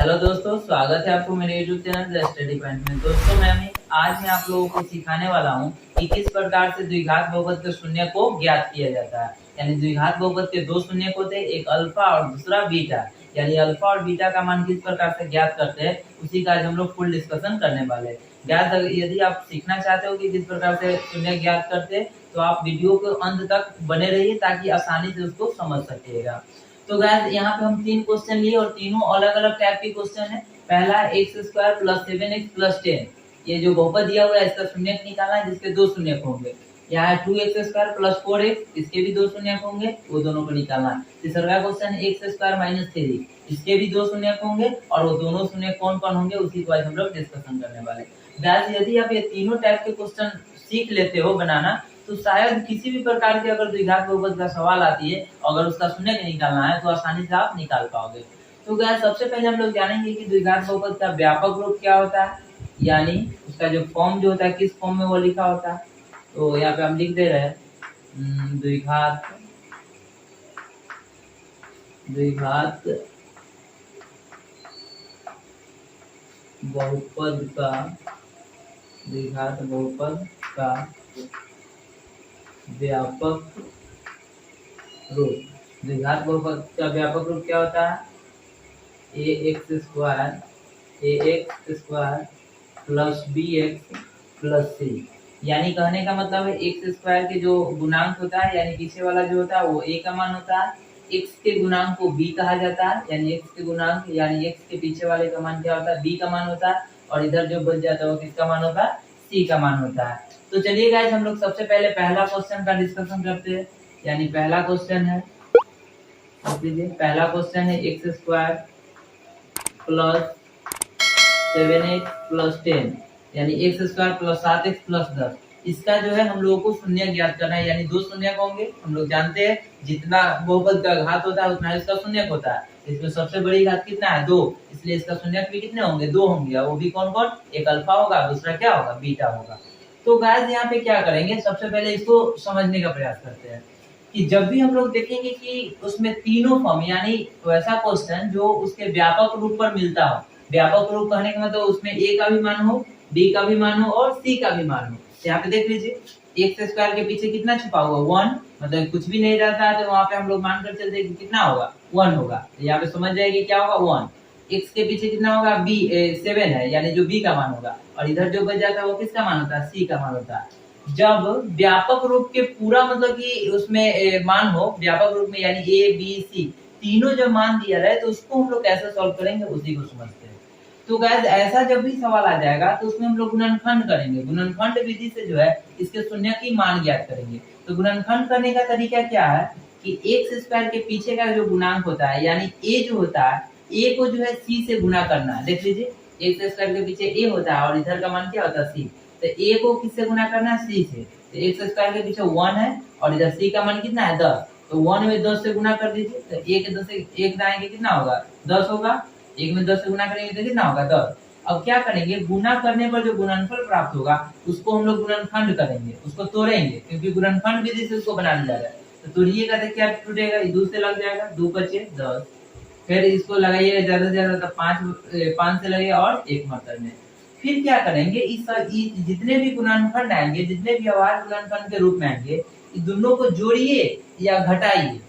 Hello दोस्तों, स्वागत है आपको मेरे YouTube channel the study point में। दोस्तों आज मैं आप लोगों को सिखाने वाला हूं कि किस प्रकार से द्विघात बहुपद के शून्य को ज्ञात किया जाता है। यानी द्विघात बहुपद के दो शून्य होते हैं, एक अल्फा और दूसरा बीटा। यानी अल्फा और बीटा का मान किस प्रकार से ज्ञात करते हैं, उसी का आज हम लोग फुल डिस्कशन करने वाले हैं। यदि आप सीखना चाहते हो कि किस प्रकार से शून्य ज्ञात करते हैं, तो आप वीडियो के अंत तक बने रहिए ताकि आसानी से उसको समझ सकिएगा। तो गाइस यहाँ पे हम 3 क्वेश्चन लिए और तीनों अलग अलग टाइप के क्वेश्चन है। पहला x square plus 7x plus 10, ये जो बहुपद दिया हुआ है इसका शून्य निकालना है जिसके दो शून्य होंगे। यहाँ है 2x स्क्वायर प्लस 4x, इसके भी दो शून्य होंगे, वो दोनों को निकालना है। तीसरा क्वेश्चन एक्स स्क्वायर माइनस 3, इसके भी दो शून्य होंगे और वो दोनों शून्य कौन कौन होंगे उसी को आज हम लोग डिस्कशन करने वाले। गाइस यदि आप ये तीनों टाइप के क्वेश्चन सीख लेते हो बनाना, तो शायद किसी भी प्रकार के अगर द्विघात बहुपद का सवाल आती है, अगर उसका शून्य निकालना है तो आसानी से आप निकाल पाओगे। तो गाइस सबसे पहले हम लोग जानेंगे कि द्विघात बहुपद का व्यापक रूप क्या होता है, यानी उसका जो फॉर्म जो होता है किस फॉर्म में वो लिखा होता है। तो यहाँ पे हम लिख दे रहे हैं द्विघात बहुपद का व्यापक रूप। द्विघात बहुपद का व्यापक रूप क्या होता है? ax square plus bx plus c। यानी कहने का मतलब है एक्स स्क्वायर के जो गुणांक होता है, यानी पीछे वाला जो होता है वो a का मान होता है, x के गुणांक को b कहा जाता है, यानी x के गुणांक यानी x के पीछे वाले का मान क्या होता है? b का मान होता है, और इधर जो बच जाता है वो किसका मान होता है? c का मान होता है। तो चलिए गाइस हम लोग सबसे पहले पहला क्वेश्चन का डिस्कशन करते हैं। यानी पहला क्वेश्चन है, पहला क्वेश्चन है x square plus 7x plus 10, यानी x square plus 7x plus 10। इसका जो है हम लोगों को शून्य ज्ञात करना है, यानी दो शून्य होंगे। हम लोग जानते हैं जितना बहुपद का घात होता है उतना इसका शून्य होता है। इसमें सबसे बड़ी घात कितना है? 2, इसलिए इसका शून्य भी कितने होंगे? 2 होंगे। वो भी कौन कौन? एक अल्फा होगा, दूसरा क्या होगा? बीटा होगा। तो गाइस यहाँ पे क्या करेंगे, सबसे पहले इसको समझने का प्रयास करते हैं कि जब भी हम लोग देखेंगे कि उसमें तीनों फॉर्म, यानी वैसा क्वेश्चन जो उसके व्यापक रूप पर मिलता हो। व्यापक रूप कहने का मतलब उसमें a का भी मान हो, b का भी मान हो और c का भी मान हो। यहाँ पे देख लीजिए एक्स स्क्वायर के पीछे कितना छुपा हुआ? 1, मतलब कुछ भी नहीं रहता है तो वहां पे हम लोग मानकर चलते हैं कि कितना होगा? 1 होगा। तो यहाँ पे समझ जाएगी क्या होगा? 1। एक्स के पीछे कितना होगा? 7 है, यानी जो b का मान होगा, और इधर जो बच जाता है वो किसका मान होता है? c का मान होता है। जब व्यापक रूप के पूरा मतलब कि उसमें मान हो व्यापक रूप में, यानी a b c तीनों जब मान दिया जाए तो उसको हम लोग कैसे सॉल्व करेंगे उसी को समझते हैं। तो गाइस ऐसा जब भी सवाल आ जाएगा तो उसमें हम लोग गुणनखंड करेंगे। गुणनखंड विधि से जो है इसके शून्य की मान ज्ञात करेंगे। तो गुणनखंड करने का तरीका क्या है कि एक्स स्क्वायर के पीछे का जो गुणांक होता है, यानी a जो होता है, a को जो है c से गुणा करना है। देख लीजिए एक्स स्क्वायर के पीछे a होता है और इधर का मान क्या होता है? c। तो a को किससे गुणा करना है? c से। तो एक्स स्क्वायर के पीछे 1 है और इधर c का मान कितना है? 10। तो 1 में 10 से गुणा कर दीजिए, तो 1 के 10 से 1 लाएंगे कितना होगा? 10 होगा। 1 में 10 से गुणा करेंगे तो कितना होगा? 10। अब क्या करेंगे, गुणा करने पर जो गुणनफल प्राप्त होगा उसको हम लोग गुणनखंड करेंगे, उसको तोड़ेंगे, क्योंकि गुणनखंड विधि से उसको बनाया जा रहा है। तो तोड़िएगा तो क्या टूटेगा? 2 से लग जाएगा, 2 बचे 10। फिर इसको लगाइएगा ज्यादा से ज्यादा तो 5 से लगेगा और 1 मतलब में। फिर क्या करेंगे, इस जितने भी गुणनखंड आएंगे, जितने भी अभाज्य गुणनखंड के रूप में आएंगे, इस दोनों को जोड़िए या घटाइए।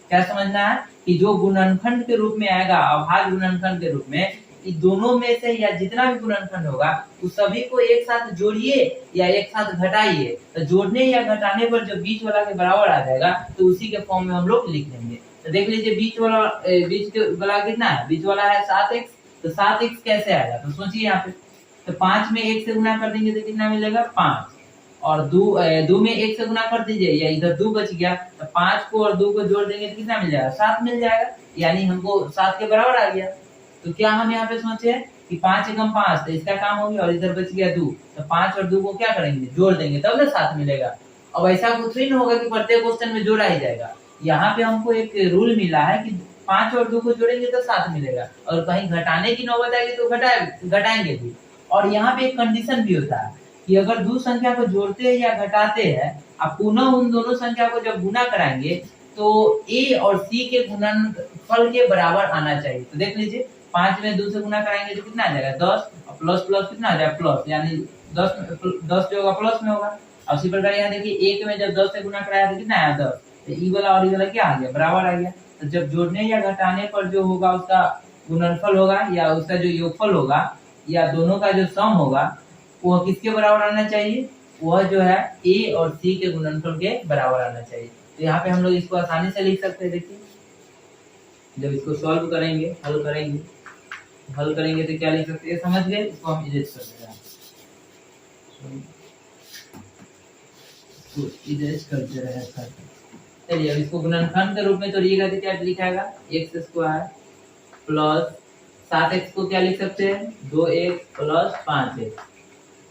क्या समझना है कि जो गुणनखंड के रूप में आएगा, अभाज्य गुणनखंड के रूप में, इन दोनों में से या जितना भी गुणनखंड होगा उस सभी को एक साथ जोड़िए या एक साथ घटाइए। तो जोड़ने या घटाने पर जो बीच वाला के बराबर आ जाएगा तो उसी के फॉर्म में हम लोग लिख देंगे। तो देख लीजिए बीच वाला कितना है? बीच वाला है 7x। तो 7x कैसे आएगा? तो सोचिए यहाँ पे, तो 5 में 1 से गुणा कर देंगे तो कितना मिलेगा? 5। और 2 में 1 से गुणा कर दीजिए, या इधर 2 बच गया, तो 5 को और 2 को जोड़ देंगे तो कितना मिल जाएगा? 7 मिल जाएगा, यानी हमको 7 के बराबर आ गया। तो क्या हम यहाँ पे सोचे कि 5 एकम 5, तो इसका काम हो गया, और इधर बच गया 2, तो 5 और 2 को क्या करेंगे? जोड़ देंगे, तब ना 7 मिलेगा। अब ऐसा कुछ नहीं होगा कि प्रत्येक क्वेश्चन में जोड़ा ही जाएगा। यहाँ पे हमको एक रूल मिला है कि 5 और 2 को जोड़ेंगे तो 7 मिलेगा, और कहीं घटाने की नौबत आएगी तो घटाएंगे भी। और यहाँ पे एक कंडीशन भी होता है कि अगर दो संख्या को जोड़ते हैं या घटाते हैं, आप पुनः उन दोनों संख्या को जब गुना कराएंगे तो a और c के गुणनफल के बराबर आना चाहिए। तो देख लीजिए 5 में 2 से गुना कराएंगे तो कितना आ जाएगा 10, और प्लस प्लस कितना आ जाएगा प्लस, यानी 10 जो होगा प्लस में होगा। उसी प्रकार यहाँ देखिए 1 में जब 10 से गुना कराया तो कितना आया 10, तो ई वाला और ई वाला क्या आ गया बराबर आ गया। तो जब जोड़ने या घटाने पर जो होगा उसका गुणनफल होगा या उसका जो योगफल होगा या दोनों का जो सम होगा वह किसके बराबर आना चाहिए, वह जो है ए और सी के गुणनफल के बराबर आना चाहिए। तो यहाँ पे हम लोग इसको आसानी से लिख सकते हैं। देखिए जब इसको सॉल्व करेंगे हल करेंगे तो क्या लिख सकते हैं, समझ गए। इसको हम इरेज कर देते हैं, इरेज करते रहे। चलिए अब इसको गुणनखंड के रूप में तोड़िएगा तो क्या लिखाएगा, एक्स स्क्वायर प्लस 7x को क्या लिख सकते हैं 2x प्लस 5x।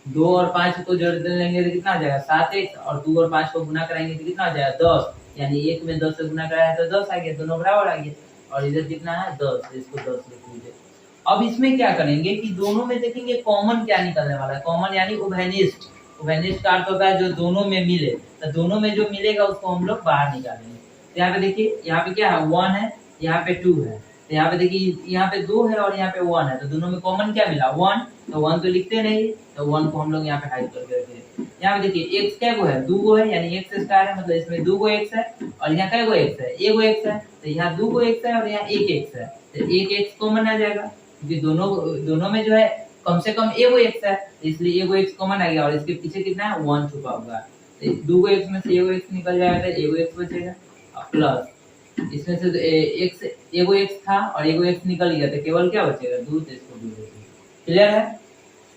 2 और 5 को जोड़ लेंगे तो कितना आ जाएगा 7x, और 2 और 5 को गुना कराएंगे तो कितना आ जाएगा 10, यानी 1 में 10 से गुना कराया तो 10 आ गया, दोनों बराबर आ गए। और इधर कितना है 10, इसको 10 लिख लीजिए। अब इसमें क्या करेंगे कि दोनों में देखेंगे कॉमन क्या निकलने वाला है, कॉमन यानी उभयनिष्ठ। उभयनिष्ठ का अर्थ होता है जो दोनों में मिले, तो दोनों में जो मिलेगा उसको हम लोग बाहर निकालेंगे। तो यहाँ पे देखिए यहाँ पे क्या है 1 है, यहाँ पे 2 है, तो यहाँ पे देखिए यहाँ पे 2 है और यहाँ पे 1 है, तो दोनों में कॉमन क्या मिला 1, तो 1 तो लिखते नहीं, तो 1 को हम लोग यहाँ पे हाइड करके रखेंगे। यहाँ पे देखिए x क्या है 2 है, यानी x स्क्वायर है, मतलब इसमें 2 x है, और यहाँ क्या x है 1 x है, तो यहाँ 2 x है और यहाँ 1 x है, तो 1 x कॉमन आ जाएगा क्योंकि दोनों में जो है कम से कम 1 x है, इसलिए 1 x कॉमन आ गया। और इसके पीछे कितना है 1 छुपा हुआ है, तो 2 x में से 1 x निकल जाएगा तो 1 x बचेगा, प्लस इसमें से x 1 x था और 1 x निकल गया तो केवल क्या बचेगा 2, तो इसको 2 बचेगा। क्लियर है।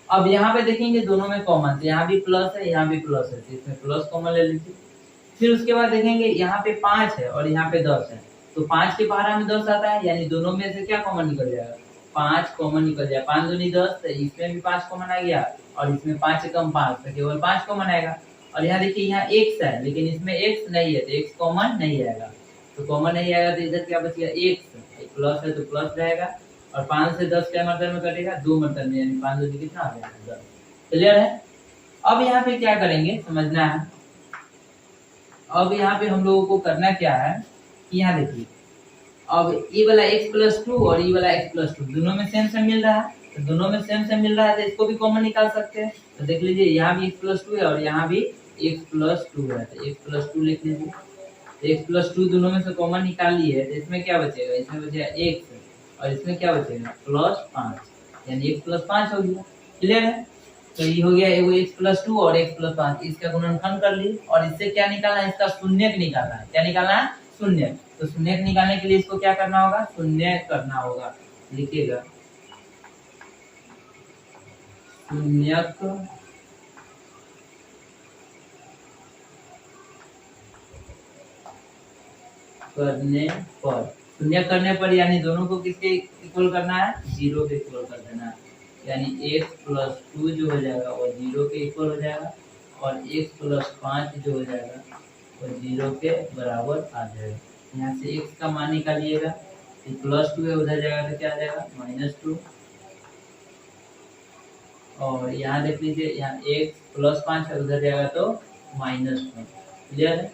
अब यहाँ पे देखेंगे दोनों में कॉमन, तो यहाँ भी प्लस है यहाँ भी प्लस है, तो इसमें प्लस कॉमन ले लीजिए। फिर उसके बाद देखेंगे यहाँ पे 5 है और यहाँ पे 10 है, तो 5 के पहाड़ा में 10 आता है, यानी दोनों में से क्या कॉमन निकल जाएगा 5 कॉमन निकल जाएगा। 5 दूनी 10, तो इसमें भी 5 कॉमन आ गया, और इसमें 5 से कम 5, तो केवल 5 कॉमन आएगा। और यहाँ देखिए यहाँ x है लेकिन इसमें x नहीं है, तो x कॉमन नहीं आएगा, तो कॉमन नहीं आएगा तो इधर क्या बचेगा x, प्लस है तो प्लस रहेगा, और 5 से 10 क्या मतलब में कटेगा 2 मतलब में, यानी 5 दूनी कितना आ जाएगा 10। क्लियर है। अब यहाँ पे क्या करेंगे समझना है। अब यहाँ पे हम लोगों को करना क्या है कि यहाँ देखिए अब ये वाला x प्लस 2 और ये वाला x प्लस 2 दोनों में सेम सेम मिल रहा है, तो दोनों में सेम सेम मिल रहा है तो इसको भी कॉमन निकाल सकते हैं। तो देख लीजिए यहाँ भी x प्लस 2 है और यहाँ भी x प्लस 2 है, तो x प्लस 2 लिख लीजिए। तो x प्लस 2 दोनों में से कॉमन निकाल लिए, तो इसमें क्या बचेगा, इसमें बचेगा x और इसमें क्या बचेगा प्लस 5, यानी x प्लस 5 हो गया। क्लियर है। तो ये हो गया एगो x प्लस 2 और x प्लस 5, इसका गुणनखंड कर लिए, और इससे क्या निकालना है इसका शून्यक निकालना है। क्या निकालना है शून्यक। तो शून्यक निकालने के लिए इसको क्या करना होगा शून्य करना होगा, लिखिएगा शून्यक करने पर, शून्य करने पर यानी दोनों को किसके इक्वल करना है 0 के इक्वल कर देना है, यानी x प्लस 2 जो हो जाएगा वो 0 के इक्वल हो जाएगा, और x प्लस 5 जो हो जाएगा वो 0 के बराबर आ जाएगा। यहाँ से x का मान निकालिएगा, प्लस 2 है उधर जाएगा तो क्या आ जाएगा -2, और यहाँ देख लीजिए यहाँ x प्लस 5 है उधर जाएगा तो -1। क्लियर है,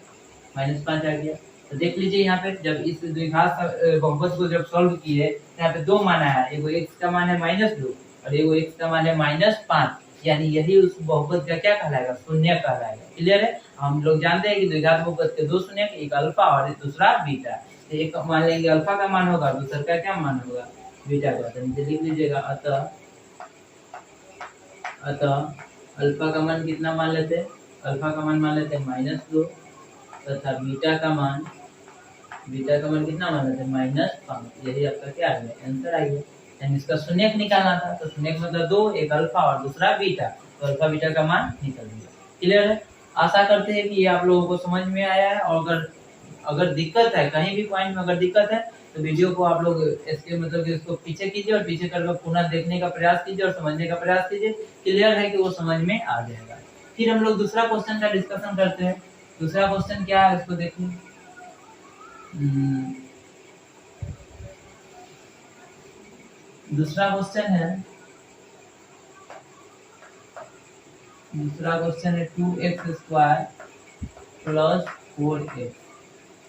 -5 आ गया। तो देख लीजिए यहाँ पे जब इस द्विघात बहुपद को जब सॉल्व किए यहाँ पे 2 मान आया, एगो x का मान है -2 और एगो x का मान है -5, यानी यही उस बहुपद का क्या कहलाएगा शून्य कहलाएगा। क्लियर है। हम लोग जानते हैं कि द्विघात बहुपद के 2 शून्य, एक अल्फा और दूसरा बीटा। तो एक मान लेंगे अल्फा का मान होगा, दूसरा का क्या मान होगा बीटा का। तो नीचे लिख लीजिएगा अतः अल्फा का मान कितना मान लेते हैं, अल्फा का मान मान लेते हैं -2 तथा बीटा का मान कितना मान लेते हैं -5। यही आपका क्या आ गया आंसर आ गया। यानी इसका शून्यक निकालना था, तो शून्यक मतलब 2, एक अल्फा और दूसरा बीटा, तो अल्फा बीटा का मान निकल गया। क्लियर है। आशा करते हैं कि ये आप लोगों को समझ में आया है, और अगर दिक्कत है कहीं भी पॉइंट में अगर दिक्कत है तो वीडियो को आप लोग इसके मतलब कि उसको पीछे कीजिए और पीछे करके पुनः देखने का प्रयास कीजिए और समझने का प्रयास कीजिए। क्लियर है कि वो समझ में आ जाएगा। फिर हम लोग दूसरा क्वेश्चन का डिस्कशन करते हैं। दूसरा क्वेश्चन क्या है उसको देखिए। दूसरा क्वेश्चन है 2x square plus 4x,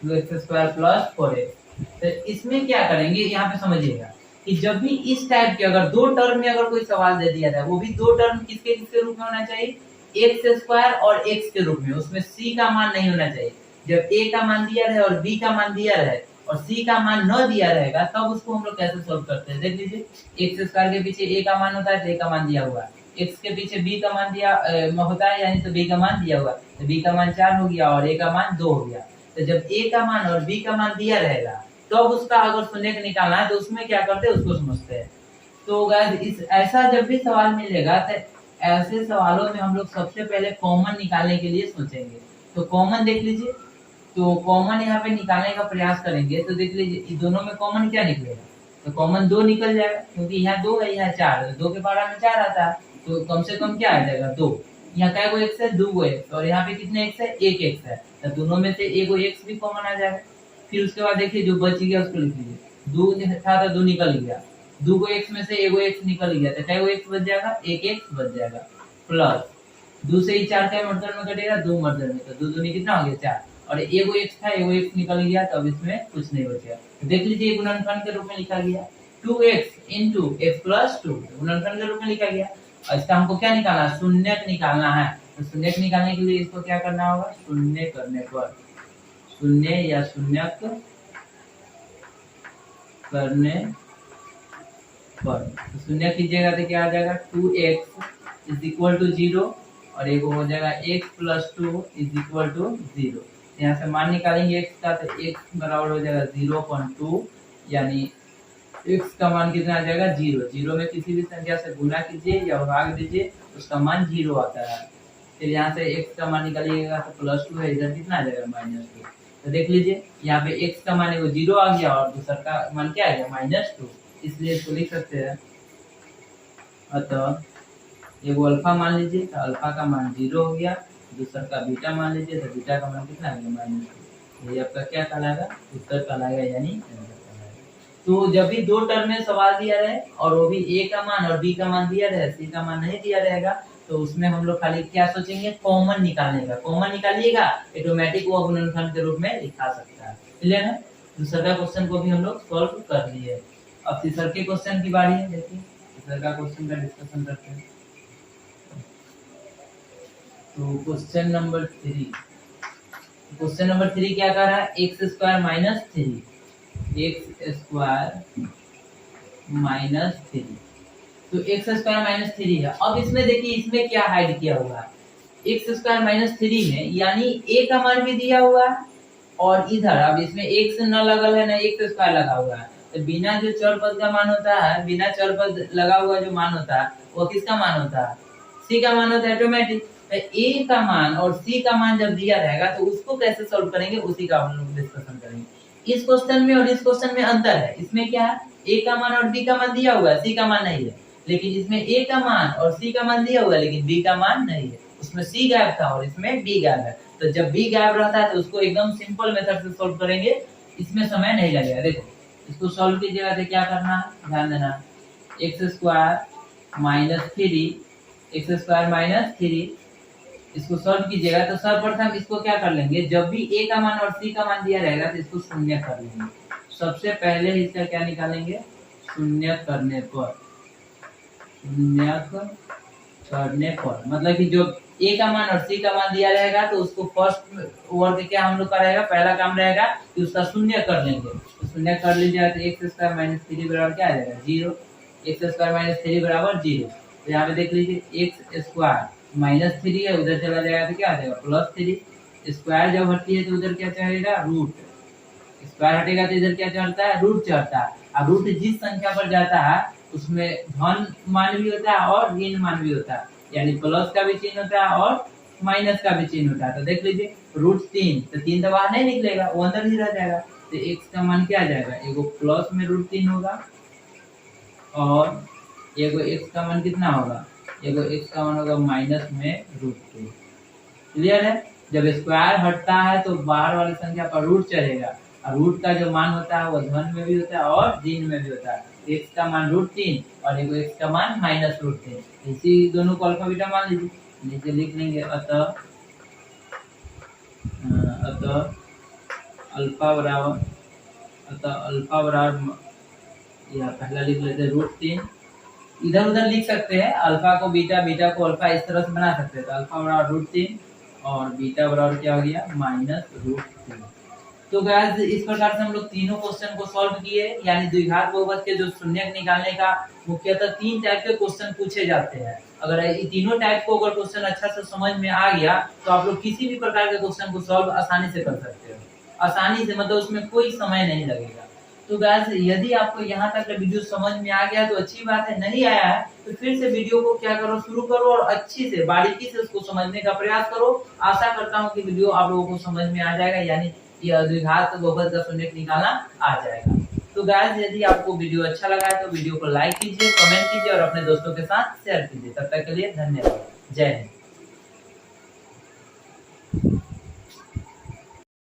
2x square plus 4x। तो इसमें क्या करेंगे यहाँ पे समझिएगा, कि जब भी इस टाइप के अगर दो टर्म में अगर कोई सवाल दे दिया जाए, वो भी दो टर्म किसके किसके रूप में होना चाहिए, एक्स स्क्वायर और एक्स के रूप में, उसमें सी का मान नहीं होना चाहिए। जब ए का मान दिया रहे और बी का मान दिया रहे और सी का मान न दिया रहेगा, तब उसको हम लोग कैसे सोल्व करते हैं, देख लीजिए। एक्स स्क्वायर के पीछे ए का मान होता है, तो ए का मान दिया हुआ, एक्स के पीछे बी का मान दिया होता है, यानी तो बी का मान दिया हुआ, तो बी का मान 4 हो गया और ए का मान 2 हो गया। तो जब ए का मान और बी का मान दिया रहेगा, तो अब उसका अगर शून्य निकालना है तो उसमें क्या करते हैं, उसको समझते हैं। तो गाइस इस ऐसा जब भी सवाल मिलेगा, तो ऐसे सवालों में हम लोग सबसे पहले कॉमन निकालने के लिए सोचेंगे। तो कॉमन देख लीजिए, तो कॉमन यहाँ पे निकालने का प्रयास करेंगे, तो देख लीजिए इस दोनों में कॉमन क्या निकलेगा, तो कॉमन 2 निकल जाएगा, क्योंकि यहाँ 2 है, यहाँ 4 है, 2 के पारा में 4 आता है, तो कम से कम क्या आ जाएगा 2। यहाँ क्या एक्स है, 2 एक्स, और यहाँ पे कितने एक्स है, 1 एक्स है, तो दोनों में से एक एक्स भी कॉमन आ जाएगा। फिर उसके बाद देखिए जो बच गया उसको लिख लीजिए, 2 था तो 2 निकल गया, 2 को एक्स में से 1 एक्स निकल गया, तो क्या एक्स बच जाएगा, 1 एक्स बच जाएगा, प्लस 2 से ही 4 का मर्दर में कटेगा, 2 मर्दर में, तो 2 दूनी कितना हो गया 4, और 1 एक्स था, 1 एक्स निकल गया, तो अब इसमें कुछ नहीं बचेगा। तो देख लीजिए गुणनखंड के रूप में लिखा गया 2x into x plus 2, गुणनखंड के रूप में लिखा गया। और इसका हमको क्या निकालना है, शून्यक निकालना है। तो शून्यक निकालने के लिए इसको क्या करना होगा, शून्य करने पर, शून्य या शून्यक करने पर, तो शून्य कीजिएगा तो क्या आ जाएगा, 2x इज इक्वल टू 0, और एक हो जाएगा x plus 2 is equal to 0। यहाँ से मान निकालेंगे x का, तो x बराबर हो जाएगा 0.2, यानी x का मान कितना आ जाएगा, 0। 0 में किसी भी संख्या से गुना कीजिए या भाग दीजिए, उसका मान 0 आता है। फिर यहाँ से x का मान निकालिएगा तो प्लस 2 है, इधर कितना आ जाएगा, -2। तो देख लीजिए यहाँ पे x का मान 0 आ गया और दूसरा का मान क्या आ गया, -2, इसलिए इसको लिख सकते हैं। अतः एगो अल्फा मान लीजिए, तो अल्फा का मान 0 हो गया, दूसरा का बीटा मान लीजिए, तो बीटा का मान कितना आ गया, -2। ये आपका क्या कहलाएगा, उत्तर कहलाएगा, यानी तो जब भी दो टर्म में सवाल दिया रहे और वो भी ए का मान और बी का मान दिया रहे, सी का मान नहीं दिया रहेगा, तो उसमें हम लोग खाली क्या सोचेंगे, कॉमन निकालने का। कॉमन निकालिएगा, ऑटोमेटिक वो गुणनखंड के रूप में लिखा सकता है, क्लियर है। दूसरा का क्वेश्चन को भी हम लोग सॉल्व कर लिए। अब तीसरे के क्वेश्चन की बारी है, देखिए तीसरे का क्वेश्चन का डिस्कशन करते हैं। तो क्वेश्चन नंबर 3, क्वेश्चन नंबर 3 क्या कह रहा है, x square minus 3, x square minus 3, तो एक्स स्क्वायर माइनस 3 है। अब इसमें देखिए इसमें क्या हाइड किया हुआ है, एक्स स्क्वायर माइनस 3 में, यानी ए का मान भी दिया हुआ है और इधर अब इसमें एक्स न लगल है ना एक्स स्क्वायर लगा हुआ है, तो बिना जो चर पद का मान होता है, बिना चर पद लगा हुआ जो मान होता है वो किसका मान होता है, सी का मान होता है ऑटोमेटिक। तो ए का मान और सी का मान जब दिया रहेगा तो उसको कैसे सॉल्व करेंगे, उसी का हम लोग डिस्कशन करेंगे। इस क्वेश्चन में और इस क्वेश्चन में अंतर है, इसमें क्या है, ए का मान और बी का मान दिया हुआ है, सी का मान नहीं है, लेकिन इसमें ए का मान और सी का मान दिया हुआ है लेकिन बी का मान नहीं है। उसमें सी गायब था और इसमें बी गायब है, तो जब बी गायब रहता है तो उसको एकदम सिंपल मेथड से सॉल्व करेंगे, इसमें समय नहीं लगेगा। देखो इसको सॉल्व कीजिएगा तो क्या करना है, ध्यान देना, x square minus 3, x square minus 3, इसको सॉल्व कीजिएगा तो सर्वप्रथम इसको क्या कर लेंगे, जब भी ए का मान और सी का मान दिया रहेगा तो इसको शून्य कर लेंगे। सबसे पहले इसका क्या निकालेंगे, शून्य करने पर, शून्य करने पर मतलब कि जो ए का मान और सी का मान दिया रहेगा तो उसको फर्स्ट वर्क क्या हम लोग का रहेगा, पहला काम रहेगा कि उसका शून्य कर लेंगे। तो शून्य कर लीजिएगा तो एक्स स्क्वायर माइनस 3 बराबर क्या आ जाएगा, 0। एक्स स्क्वायर माइनस 3 बराबर 0। तो यहाँ पे देख लीजिए एक्स स्क्वायर माइनस 3 है, उधर चला जाएगा तो क्या आ जाएगा, प्लस 3। स्क्वायर जब हटती है तो उधर क्या चढ़ेगा, रूट। स्क्वायर हटेगा तो इधर क्या चढ़ता है, रूट चढ़ता है। और रूट जिस संख्या पर जाता है उसमें धन मान भी होता है और ऋण मान भी होता है, यानी प्लस का भी चिन्ह होता है और माइनस का भी चिन्ह होता है। तो देख लीजिए रूट 3, तो 3 तो बाहर नहीं निकलेगा, वो अंदर ही रह जाएगा। तो एक्स का मान क्या आ जाएगा, एगो प्लस में रूट 3 होगा और एगो एक्स का मान कितना होगा, एगो एक्स का मान होगा माइनस में रूट 2। क्लियर है। जब स्क्वायर हटता है तो बाहर वाली संख्या पर रूट चढ़ेगा और रूट का जो मान होता है वो धन में भी होता है और ऋण में भी होता है। एक्स का मान रूट 3 और एगो एक्स का मान माइनस रूट 3, इसी दोनों को अल्फा बीटा मान लीजिए, नीचे लिख लेंगे। अतः अल्फा बराबर या पहला लिख लेते हैं √3। इधर उधर लिख सकते हैं, अल्फा को बीटा, बीटा को अल्फा, इस तरह से बना सकते हैं। तो अल्फा बराबर √3 और बीटा बराबर क्या हो गया -√3। तो गाइस इस प्रकार से हम लोग तीनों क्वेश्चन को सॉल्व किए। यानी द्विघात बहुपद के जो शून्यक निकालने का मुख्यतः 3 टाइप के क्वेश्चन पूछे जाते हैं। अगर ये तीनों टाइप को अगर क्वेश्चन अच्छा से समझ में आ गया तो आप लोग किसी भी प्रकार के क्वेश्चन को सॉल्व आसानी से कर सकते हो, आसानी से, मतलब उसमें कोई समय नहीं लगेगा। तो गाइस यदि आपको यहाँ तक का वीडियो समझ में आ गया तो अच्छी बात है, नहीं आया है तो फिर से वीडियो को क्या करो, शुरू करो और अच्छी से बारीकी से उसको समझने का प्रयास करो। आशा करता हूँ कि वीडियो आप लोगों को समझ में आ जाएगा, यानी यह द्विघात बहुपद का शून्यक निकालना आ जाएगा। तो गाइस यदि आपको वीडियो अच्छा लगा है तो वीडियो को लाइक कीजिए, कमेंट कीजिए और अपने दोस्तों के साथ शेयर कीजिए। तब तक के लिए धन्यवाद। जय हिंद।